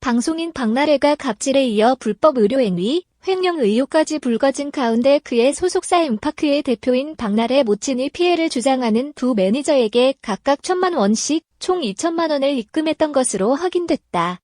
방송인 박나래가 갑질에 이어 불법 의료행위, 횡령 의혹까지 불거진 가운데 그의 소속사 엠파크의 대표인 박나래 모친이 피해를 주장하는 두 매니저에게 각각 1,000만 원씩 총 2천만 원을 입금했던 것으로 확인됐다.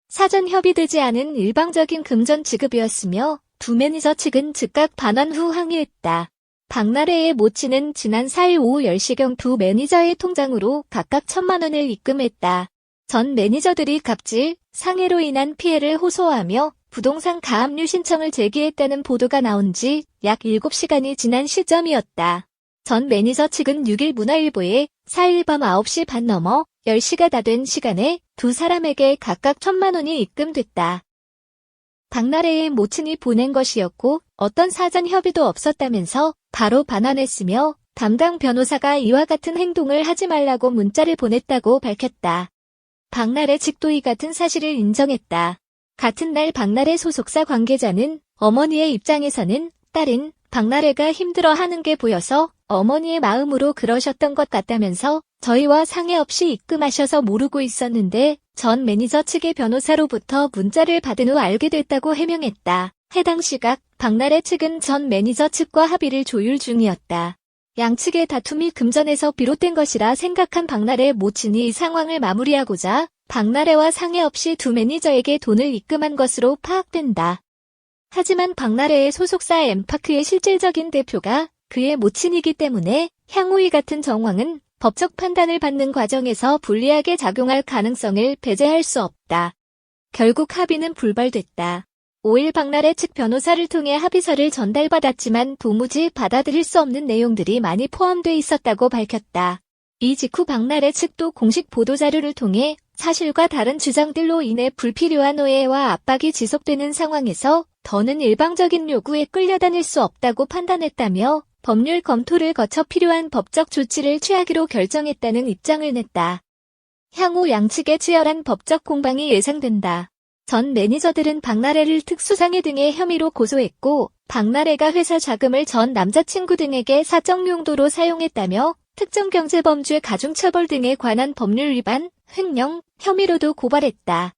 사전 협의되지 않은 일방적인 금전 지급이었으며 두 매니저 측은 즉각 반환 후 항의했다. 박나래의 모친은 지난 4일 오후 10시경 두 매니저의 통장으로 각각 1,000만 원을 입금했다. 전 매니저들이 갑질, 상해로 인한 피해를 호소하며 부동산 가압류 신청을 제기했다는 보도가 나온 지 약 7시간이 지난 시점이었다. 전 매니저 측은 6일 문화일보에 4일 밤 9시 반 넘어 10시가 다 된 시간에 두 사람에게 각각 1,000만 원이 입금됐다. 박나래의 모친이 보낸 것이었고 어떤 사전 협의도 없었다면서 바로 반환했으며 담당 변호사가 이와 같은 행동을 하지 말라고 문자를 보냈다고 밝혔다. 박나래 측도 이 같은 사실을 인정했다. 같은 날 박나래 소속사 관계자는 어머니의 입장에서는 딸인 박나래가 힘들어하는 게 보여서 어머니의 마음으로 그러셨던 것 같다면서 저희와 상의 없이 입금하셔서 모르고 있었는데 전 매니저 측의 변호사로부터 문자를 받은 후 알게 됐다고 해명했다. 해당 시각 박나래 측은 전 매니저 측과 합의를 조율 중이었다. 양측의 다툼이 금전에서 비롯된 것이라 생각한 박나래 모친이 이 상황을 마무리하고자 박나래와 상의 없이 두 매니저에게 돈을 입금한 것으로 파악된다. 하지만 박나래의 소속사 엠파크의 실질적인 대표가 그의 모친이기 때문에 향후 이 같은 정황은 법적 판단을 받는 과정에서 불리하게 작용할 가능성을 배제할 수 없다. 결국 합의는 불발됐다. 5일 박나래 측 변호사를 통해 합의서를 전달받았지만 도무지 받아들일 수 없는 내용들이 많이 포함돼 있었다고 밝혔다. 이 직후 박나래 측도 공식 보도자료를 통해 사실과 다른 주장들로 인해 불필요한 오해와 압박이 지속되는 상황에서 더는 일방적인 요구에 끌려다닐 수 없다고 판단했다며 법률 검토를 거쳐 필요한 법적 조치를 취하기로 결정했다는 입장을 냈다. 향후 양측의 치열한 법적 공방이 예상된다. 전 매니저들은 박나래를 특수상해 등의 혐의로 고소했고 박나래가 회사 자금을 전 남자친구 등에게 사적 용도로 사용했다며 특정경제범죄 가중처벌 등에 관한 법률 위반, 횡령 혐의로도 고발했다.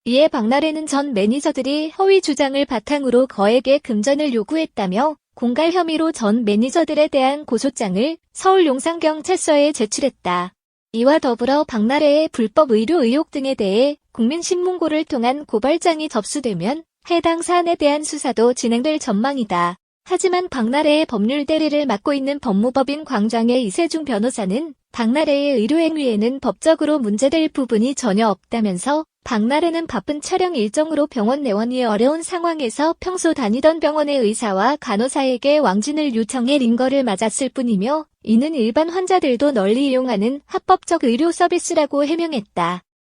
이에 박나래는 전 매니저들이 허위 주장을 바탕으로 거액의 금전을 요구했다며 공갈 혐의로 전 매니저들에 대한 고소장을 서울 용산경찰서에 제출했다. 이와 더불어 박나래의 불법 의료 의혹 등에 대해 국민신문고를 통한 고발장이 접수되면 해당 사안에 대한 수사도 진행될 전망이다. 하지만 박나래의 법률 대리를 맡고 있는 법무법인 광장의 이세중 변호사는 박나래의 의료행위에는 법적으로 문제될 부분이 전혀 없다면서 박나래는 바쁜 촬영 일정으로 병원 내원이 어려운 상황에서 평소 다니던 병원의 의사와 간호사에게 왕진을 요청해 링거를 맞았을 뿐이며 이는 일반 환자들도 널리 이용하는 합법적 의료 서비스라고 해명했다.